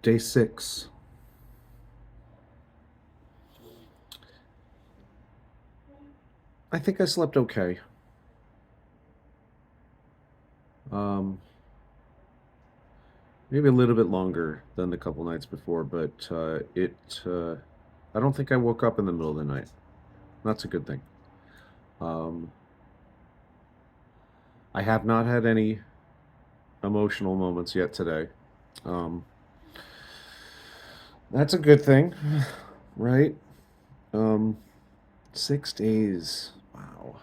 Day 6. I think I slept okay. Um, Maybe a little bit longer than the couple nights before, but I don't think I woke up in the middle of the night. That's a good thing. Um, I have not had any emotional moments yet today. Um, that's a good thing, right? Um, 6 days. Wow.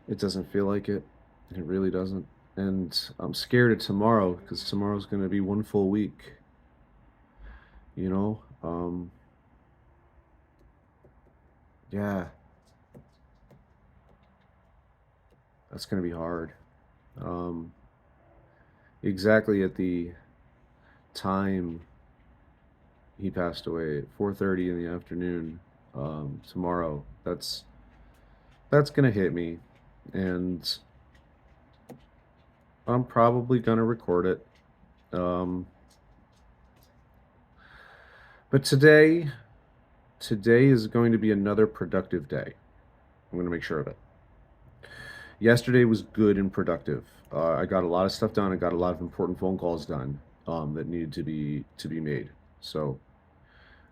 It doesn't feel like it. It really doesn't. And I'm scared of tomorrow because tomorrow's going to be one full week, you know? Yeah, that's going to be hard. Um, exactly at the time he passed away, at 4:30 in the afternoon, tomorrow. That's going to hit me, and I'm probably going to record it. Um, but today is going to be another productive day. I'm going to make sure of it. Yesterday was good and productive. I got a lot of stuff done. I got a lot of important phone calls done that needed to be made. So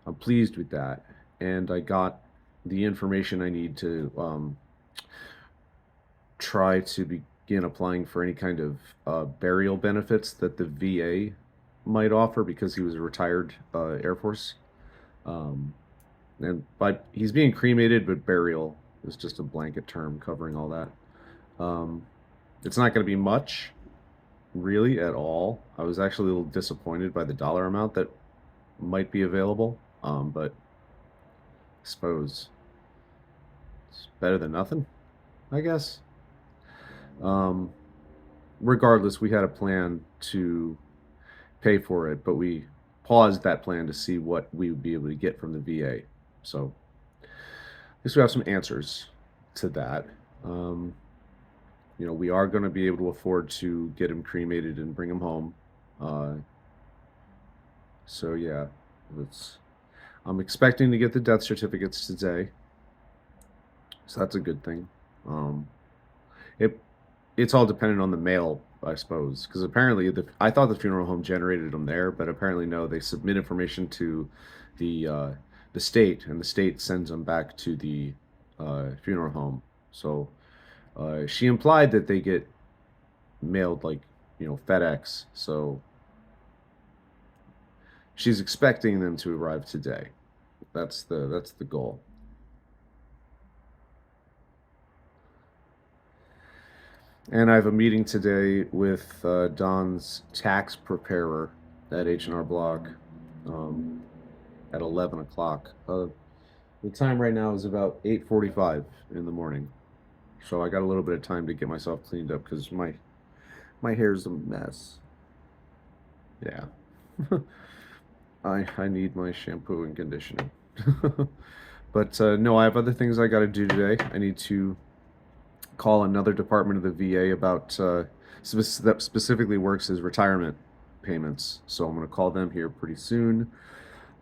I'm pleased with that, and I got the information I need to try to begin applying for any kind of burial benefits that the VA might offer because he was a retired Air Force. Um, and but he's being cremated, but burial is just a blanket term covering all that. Um, it's not going to be much, really, at all. I was actually a little disappointed by the dollar amount that might be available, but I suppose it's better than nothing, I guess. Um, Regardless, we had a plan to pay for it, but we paused that plan to see what we would be able to get from the VA. So at least we have some answers to that. Um, we are going to be able to afford to get him cremated and bring him home. Uh, so yeah, it's. I'm expecting to get the death certificates today, so that's a good thing. Um, it it's all dependent on the mail, I suppose, because apparently I thought the funeral home generated them there, but apparently no. They submit information to the uh, the state, and the state sends them back to the funeral home. So she implied that they get mailed like FedEx. So she's expecting them to arrive today. That's the goal. And I have a meeting today with Don's tax preparer at H&R Block um, at 11 o'clock. The time right now is about 8:45 in the morning, so I got a little bit of time to get myself cleaned up because my hair's a mess. Yeah, I need my shampoo and conditioner. But no, I have other things I got to do today. I need to call another department of the VA about that specifically works as retirement payments. So I'm going to call them here pretty soon.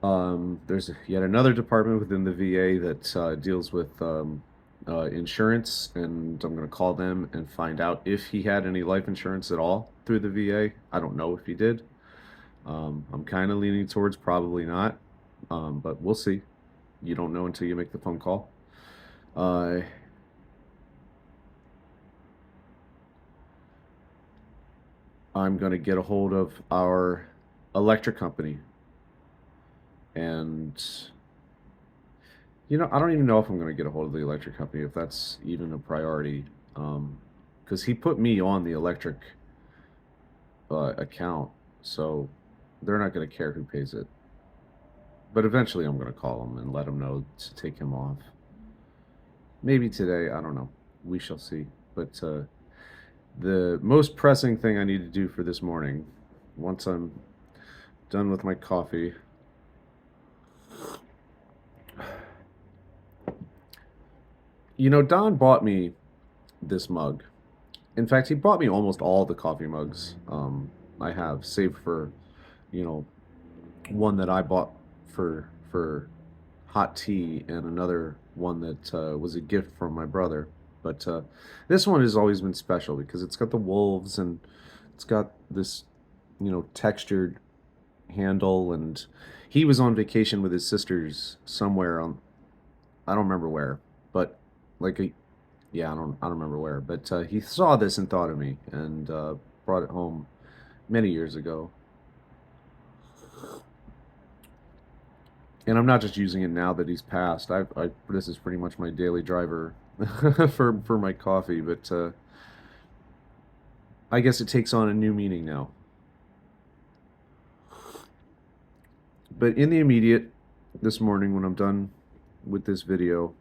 There's yet another department within the VA that deals with insurance, and I'm going to call them and find out if he had any life insurance at all through the VA. I don't know if he did. I'm kind of leaning towards probably not, but we'll see. You don't know until you make the phone call. Uh, I'm going to get a hold of our electric company. And, I don't even know if I'm going to get a hold of the electric company, if that's even a priority. Because he put me on the electric account. So they're not going to care who pays it. But eventually I'm going to call him and let him know to take him off. Maybe today, I don't know. We shall see. But the most pressing thing I need to do for this morning, once I'm done with my coffee, Don bought me this mug. In fact, he bought me almost all the coffee mugs I have, save for, you know, one that I bought for hot tea, and another one that was a gift from my brother. But this one has always been special because it's got the wolves, and it's got this, textured handle. And he was on vacation with his sisters somewhere on, I don't remember where, but like a yeah, I don't remember where, but he saw this and thought of me, and brought it home many years ago. And I'm not just using it now that he's passed. This is pretty much my daily driver for my coffee, but I guess it takes on a new meaning now. But in the immediate, this morning when I'm done with this video,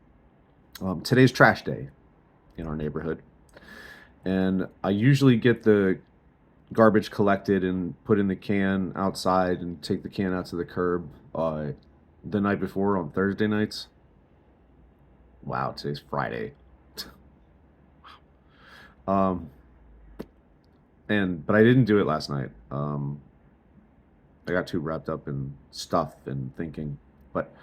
today's trash day in our neighborhood, and I usually get the garbage collected and put in the can outside and take the can out to the curb the night before on Thursday nights. Wow, today's Friday. um, but I didn't do it last night. I got too wrapped up in stuff and thinking, but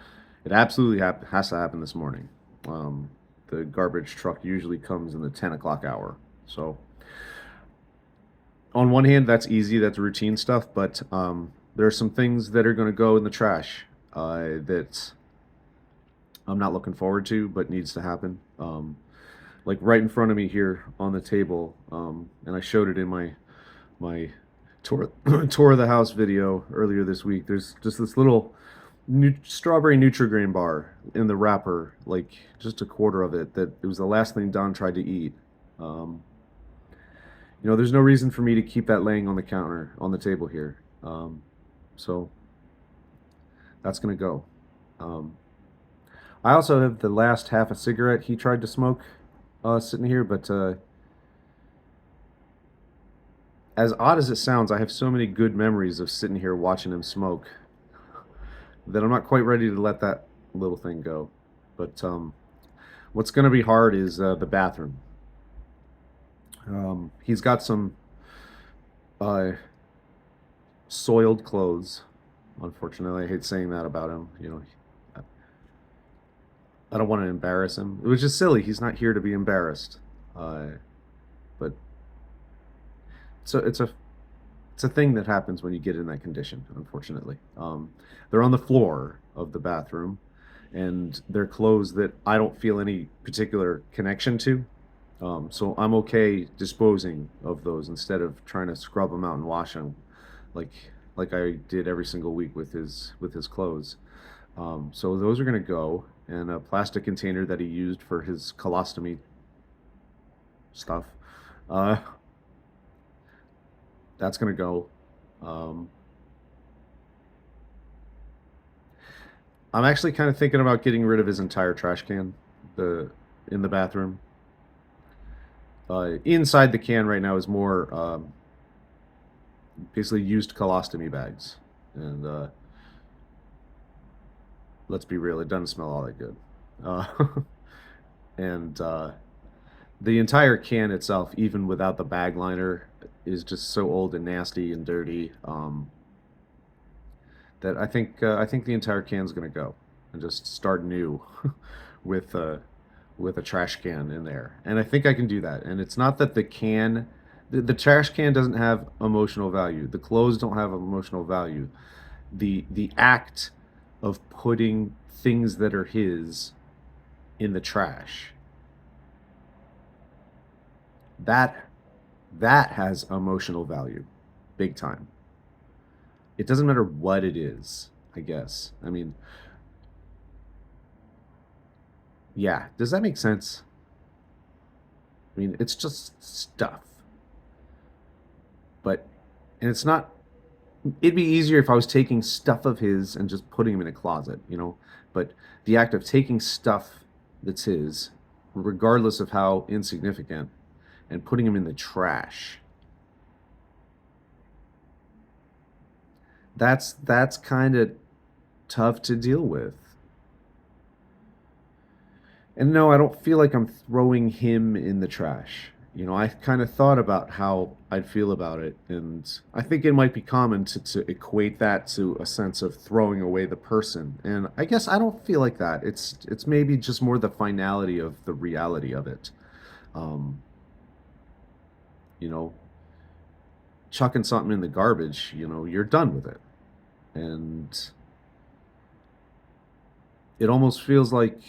it absolutely has to happen this morning. The garbage truck usually comes in the 10 o'clock hour, so on one hand, that's easy, that's routine stuff, but there are some things that are going to go in the trash that I'm not looking forward to, but needs to happen. Like right in front of me here on the table, and I showed it in my tour tour of the house video earlier this week. There's just this little strawberry Nutri-Grain bar in the wrapper, like just a quarter of it. That it was the last thing Don tried to eat. There's no reason for me to keep that laying on the counter on the table here. So that's gonna go. I also have the last half a cigarette he tried to smoke sitting here, but as odd as it sounds, I have so many good memories of sitting here watching him smoke that I'm not quite ready to let that little thing go. But what's going to be hard is the bathroom. He's got some soiled clothes. Unfortunately, I hate saying that about him. I don't want to embarrass him, which is silly. He's not here to be embarrassed. But so it's a thing that happens when you get in that condition. Unfortunately, they're on the floor of the bathroom, and they're clothes that I don't feel any particular connection to. So I'm okay disposing of those instead of trying to scrub them out and wash them, like like I did every single week with his clothes. So those are gonna go in a plastic container that he used for his colostomy stuff. Uh, that's gonna go. Um, I'm actually kind of thinking about getting rid of his entire trash can, the in the bathroom. Inside the can right now is more basically used colostomy bags, and let's be real, it doesn't smell all that good. Uh, and the entire can itself, even without the bag liner, is just so old and nasty and dirty that I think the entire can's gonna go and just start new with with a trash can in there. And I think I can do that. And it's not that the trash can doesn't have emotional value. The clothes don't have emotional value. The act of putting things that are his in the trash, that that has emotional value, big time. It doesn't matter what it is, I guess. I mean, yeah, does that make sense? I mean, it's just stuff. But and it's not it'd be easier if I was taking stuff of his and just putting him in a closet. But the act of taking stuff that's his, regardless of how insignificant, and putting him in the trash, that's kind of tough to deal with. And no, I don't feel like I'm throwing him in the trash. I kind of thought about how I'd feel about it, and I think it might be common to equate that to a sense of throwing away the person. And I guess I don't feel like that. It's maybe just more the finality of the reality of it. Um, you know, chucking something in the garbage, you're done with it. And it almost feels like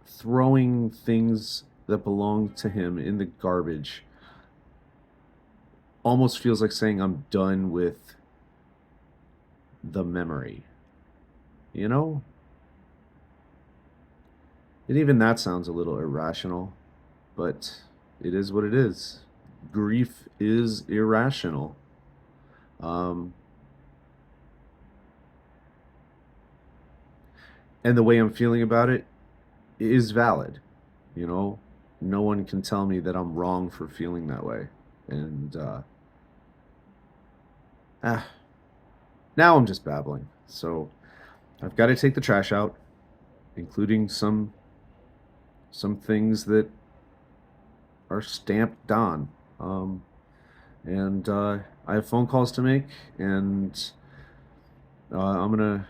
throwing things that belong to him in the garbage almost feels like saying I'm done with the memory. You know? And even that sounds a little irrational, but it is what it is. Grief is irrational. Um, and the way I'm feeling about it is valid. You know, no one can tell me that I'm wrong for feeling that way. And ah, now I'm just babbling. So I've got to take the trash out, including some things that are stamped Don. And I have phone calls to make, and I'm gonna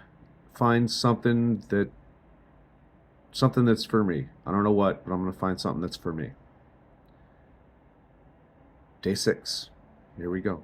find something that's for me. I don't know what, but I'm gonna find something that's for me. Day 6. Here we go.